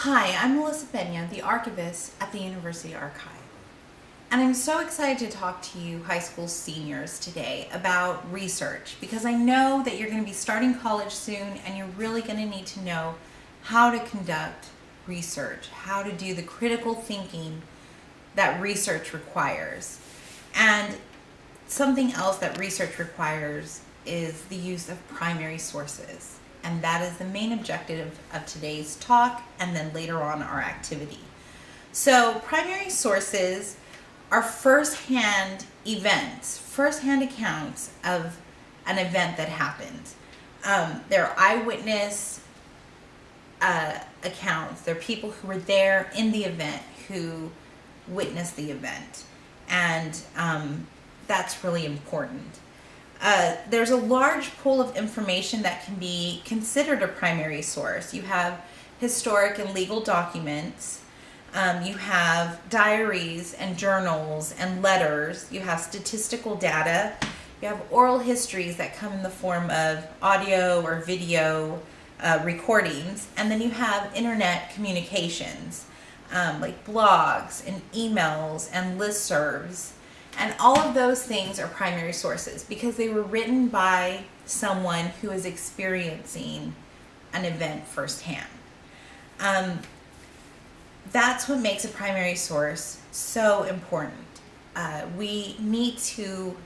Hi, I'm Melissa Benya, the archivist at the University Archive. And I'm so excited to talk to you high school seniors today about research because I know that you're going to be starting college soon and you're really going to need to know how to conduct research, how to do the critical thinking that research requires. And something else that research requires is the use of primary sources. And that is the main objective of today's talk and then later on our activity. So primary sources are firsthand events, firsthand accounts of an event that happened. They're eyewitness accounts. They're people who were there in the event, who witnessed the event. And that's really important. There's a large pool of information that can be considered a primary source. You have historic and legal documents. You have diaries and journals and letters. You have statistical data. You have oral histories that come in the form of audio or video recordings. And then you have internet communications, like blogs and emails and listservs. And all of those things are primary sources because they were written by someone who is experiencing an event firsthand. That's what makes a primary source so important. We need to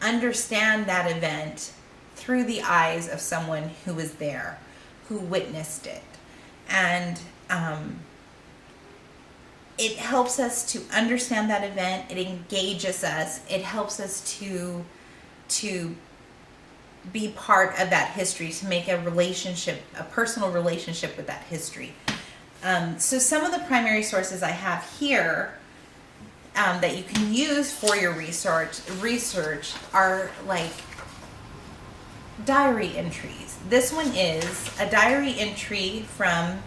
understand that event through the eyes of someone who was there, who witnessed it. And it helps us to understand that event. It engages us. It helps us to be part of that history, to make a relationship, a personal relationship with that history. So some of the primary sources I have here that you can use for your research are like diary entries. This one is a diary entry from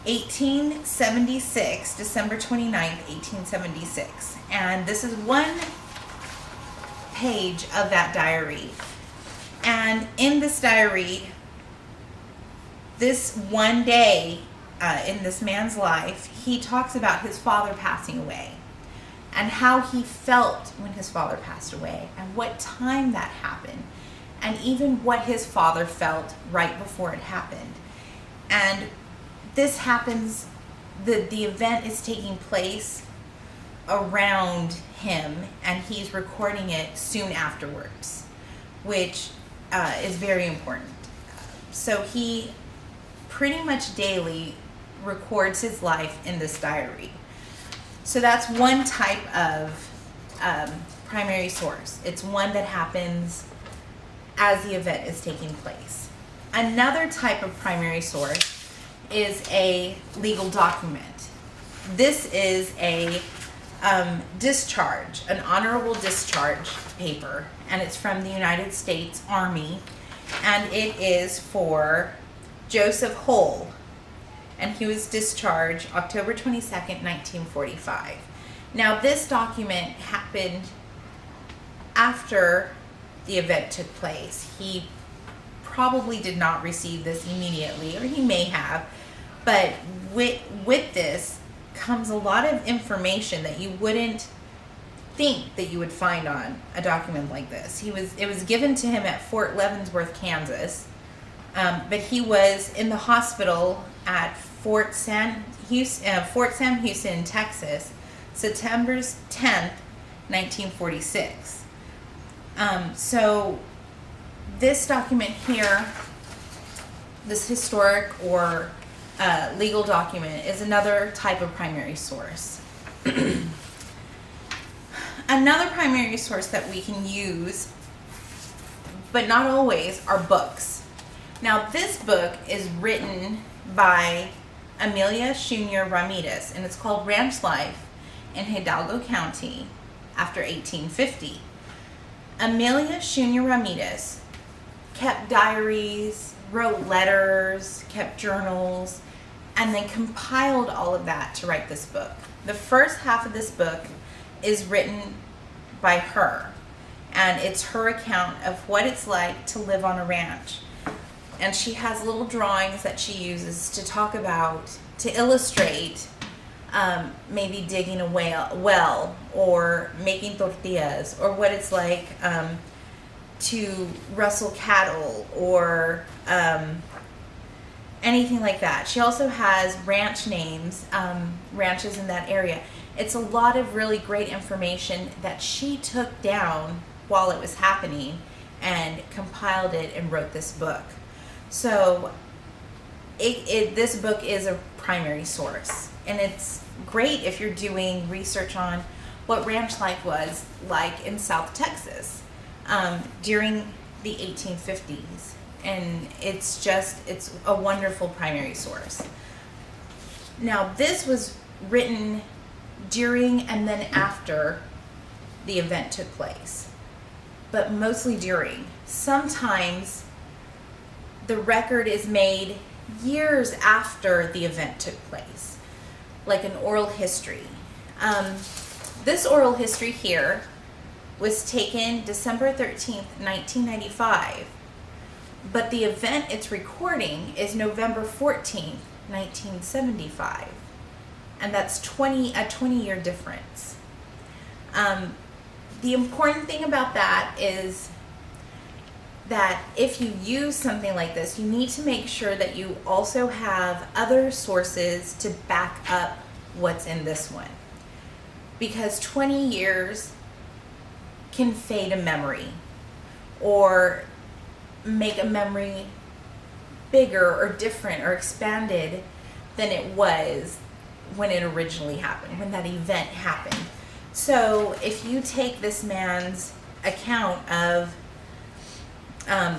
1876, December 29th, 1876. And this is one page of that diary. And in this diary, this one day in this man's life, he talks about his father passing away and how he felt when his father passed away and what time that happened and even what his father felt right before it happened. And this happens, the event is taking place around him and he's recording it soon afterwards, which is very important. So he pretty much daily records his life in this diary. So that's one type of primary source. It's one that happens as the event is taking place. Another type of primary source is a legal document. This is a discharge, an honorable discharge paper, and it's from the United States Army, and it is for Joseph Hull, and he was discharged October 22nd, 1945. Now this document happened after the event took place. He probably did not receive this immediately, or he may have, but with this comes a lot of information that you wouldn't think that you would find on a document like this. It was given to him at Fort Leavenworth, Kansas, but he was in the hospital at Fort Sam Houston, Texas, September 10th, 1946. So this document here, this historic or legal document, is another type of primary source. Another primary source that we can use, but not always, are books. Now this book is written by Amelia Junior Ramirez, and it's called Ranch Life in Hidalgo County after 1850. Amelia Junior Ramirez kept diaries, wrote letters, kept journals, and then compiled all of that to write this book. The first half of this book is written by her, and it's her account of what it's like to live on a ranch. and she has little drawings that she uses to talk about, to illustrate maybe digging a well, or making tortillas, or what it's like to rustle cattle, or anything like that. She also has ranch names, ranches in that area. It's a lot of really great information that she took down while it was happening and compiled it and wrote this book. So this book is a primary source, and it's great if you're doing research on what ranch life was like in South Texas during the 1850s. And it's a wonderful primary source. Now, this was written during and then after the event took place, but mostly during. Sometimes the record is made years after the event took place, like an oral history. This oral history here was taken December 13th, 1995, but the event it's recording is November 14th, 1975, and that's a 20-year difference. The important thing about that is that if you use something like this, you need to make sure that you also have other sources to back up what's in this one, because 20 years can fade a memory or make a memory bigger or different or expanded than it was when it originally happened, when that event happened. So if you take this man's account of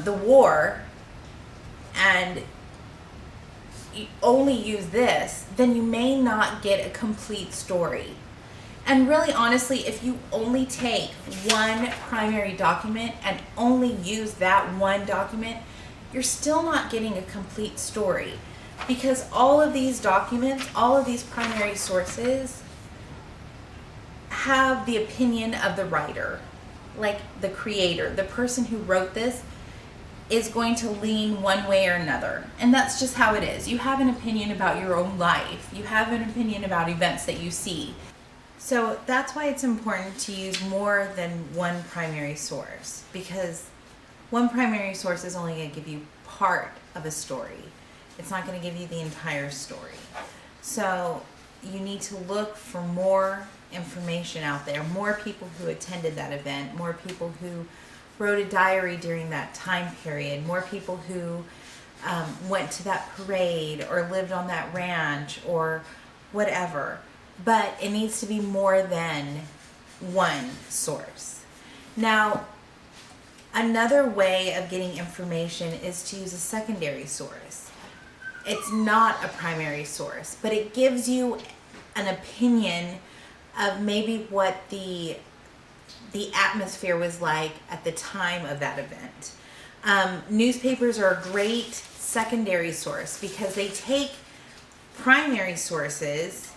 the war and you only use this, then you may not get a complete story. And really, honestly, if you only take one primary document and only use that one document, you're still not getting a complete story, because all of these documents, all of these primary sources have the opinion of the writer, like the creator, the person who wrote this is going to lean one way or another. And that's just how it is. You have an opinion about your own life. You have an opinion about events that you see. So that's why it's important to use more than one primary source, because one primary source is only going to give you part of a story. It's not going to give you the entire story. So you need to look for more information out there, more people who attended that event, more people who wrote a diary during that time period, more people who went to that parade or lived on that ranch or whatever. But it needs to be more than one source. Now, another way of getting information is to use a secondary source. It's not a primary source, but it gives you an opinion of maybe what the atmosphere was like at the time of that event. Newspapers are a great secondary source because they take primary sources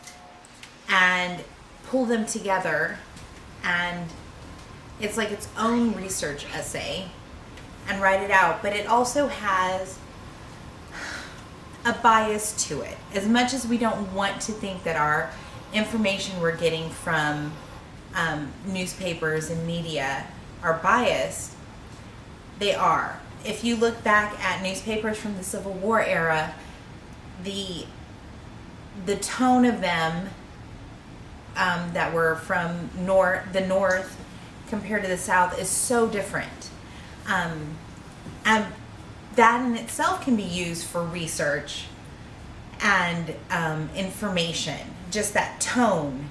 and pull them together, and it's like its own research essay, and write it out. But it also has a bias to it. As much as we don't want to think that our information we're getting from newspapers and media are biased, they are. If you look back at newspapers from the Civil War era, the tone of them that were from the North compared to the South is so different. And that in itself can be used for research and information, just that tone.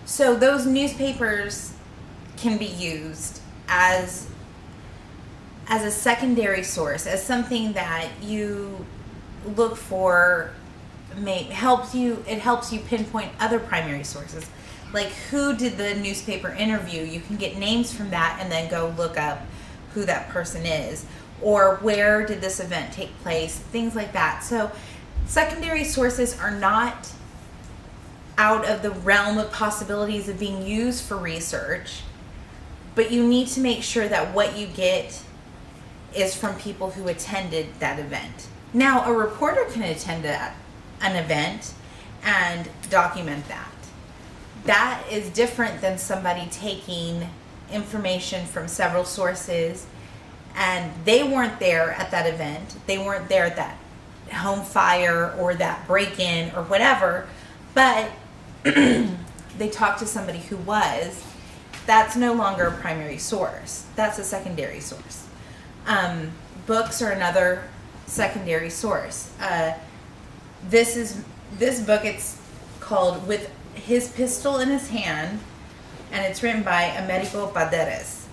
So those newspapers can be used as a secondary source, as something that you look for. It helps you pinpoint other primary sources, like who did the newspaper interview. You can get names from that and then go look up who that person is, or where did this event take place, things like that. So secondary sources are not out of the realm of possibilities of being used for research, but you need to make sure that what you get is from people who attended that event. Now, a reporter can attend an event and document that. That is different than somebody taking information from several sources, and they weren't there at that event. They weren't there at that home fire or that break-in or whatever, but they talked to somebody who was. That's no longer a primary source. That's a secondary source. Books are another secondary source. This book, it's called With His Pistol in His Hand, and it's written by Americo Paderes.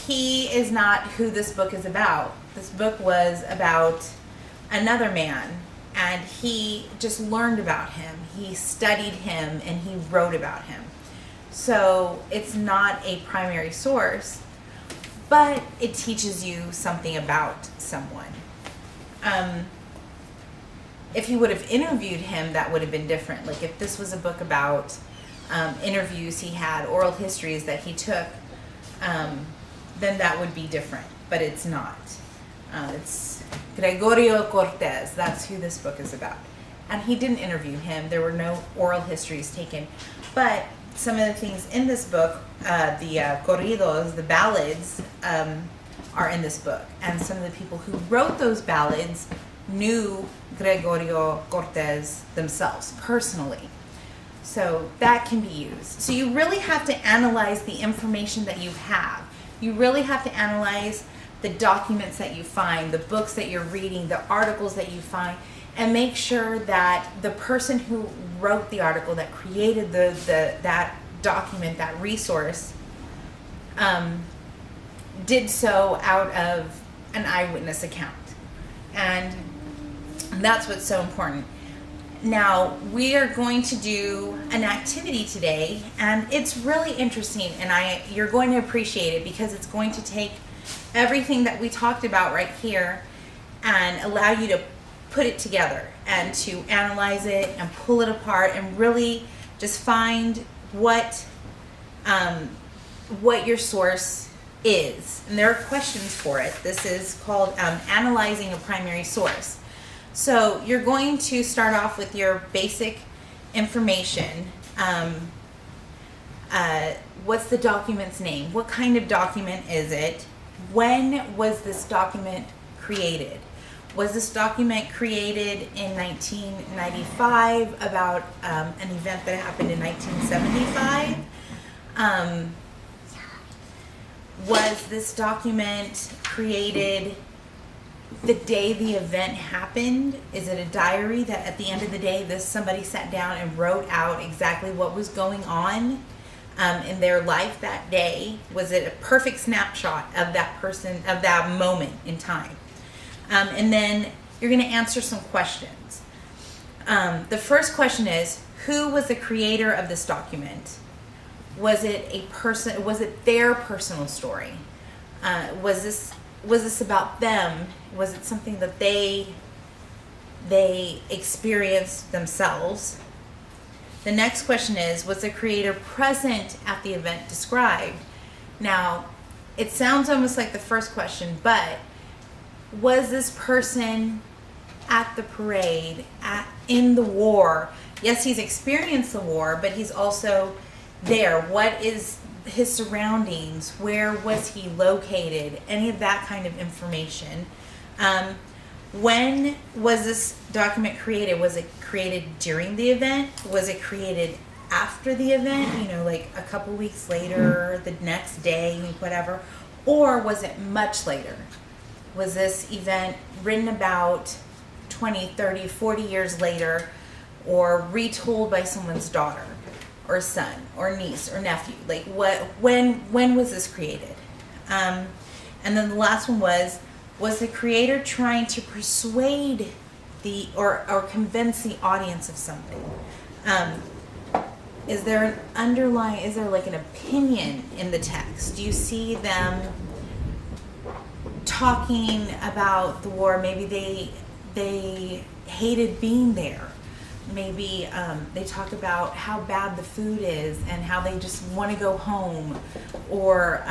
He is not who this book is about. This book was about another man, and he just learned about him. He studied him, and he wrote about him. So it's not a primary source, but it teaches you something about someone. If you would have interviewed him, that would have been different. Like if this was a book about interviews he had, oral histories that he took, then that would be different, but it's not. It's Gregorio Cortez. That's who this book is about. And he didn't interview him. There were no oral histories taken. But some of the things in this book, the corridos, the ballads, are in this book. And some of the people who wrote those ballads knew Gregorio Cortez themselves, personally. So that can be used. So you really have to analyze the information that you have. You really have to analyze the documents that you find, the books that you're reading, the articles that you find, and make sure that the person who wrote the article, that created that document, that resource, did so out of an eyewitness account. And that's what's so important. Now, we are going to do an activity today, and it's really interesting, and you're going to appreciate it because it's going to take everything that we talked about right here and allow you to put it together and to analyze it and pull it apart and really just find what your source is. And there are questions for it. This is called analyzing a primary source. So you're going to start off with your basic information. What's the document's name? What kind of document is it? When was this document created? Was this document created in 1995 about an event that happened in 1975? Was this document created the day the event happened? Is it a diary that at the end of the day somebody sat down and wrote out exactly what was going on in their life that day? Was it a perfect snapshot of that person, of that moment in time? And then you're going to answer some questions. The first question is, who was the creator of this document? Was it a person? Was it their personal story? Was this about them? Was it something that they experienced themselves? The next question is, was the creator present at the event described? Now, it sounds almost like the first question, but was this person at the parade, in the war? Yes, he's experienced the war, but he's also there. What is his surroundings? Where was he located? Any of that kind of information. When was this document created? Was it created during the event? Was it created after the event? Like a couple weeks later, the next day, whatever? Or was it much later? Was this event written about 20, 30, 40 years later, or retold by someone's daughter or son or niece or nephew? Like when was this created? And then the last one was the creator trying to persuade or convince the audience of something? Is there like an opinion in the text? Do you see them talking about the war? Maybe they hated being there. Maybe they talk about how bad the food is and how they just want to go home, or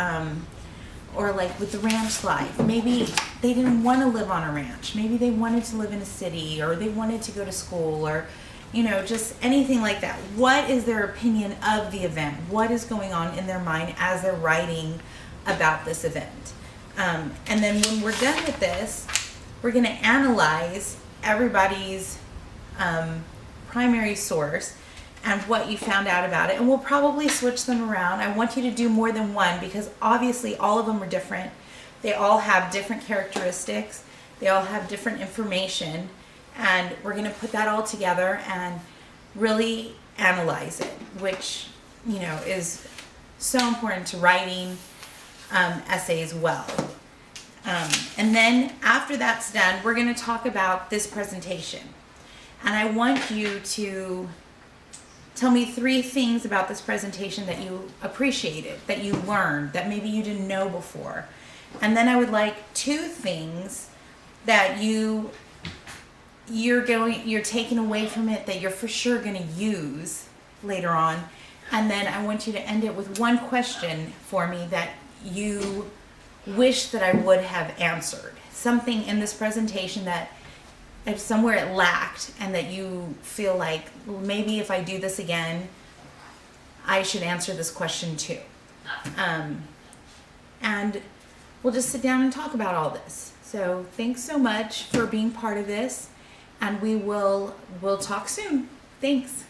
Or like with the ranch life, maybe they didn't want to live on a ranch. Maybe they wanted to live in a city, or they wanted to go to school, or, you know, just anything like that. What is their opinion of the event? What is going on in their mind as they're writing about this event? And then when we're done with this, we're going to analyze everybody's primary source and what you found out about it, and we'll probably switch them around. I want you to do more than one, because obviously all of them are different. They all have different characteristics. They all have different information, and we're going to put that all together and really analyze it, which, you know, is so important to writing essays well. And then after that's done, we're going to talk about this presentation, and I want you to tell me 3 things about this presentation that you appreciated, that you learned, that maybe you didn't know before. And then I would like 2 things that you're taking away from it that you're for sure going to use later on. And then I want you to end it with 1 question for me that you wish that I would have answered. Something in this presentation that if somewhere it lacked, and that you feel like, well, maybe if I do this again, I should answer this question too. And we'll just sit down and talk about all this. So thanks so much for being part of this, and we'll talk soon. Thanks.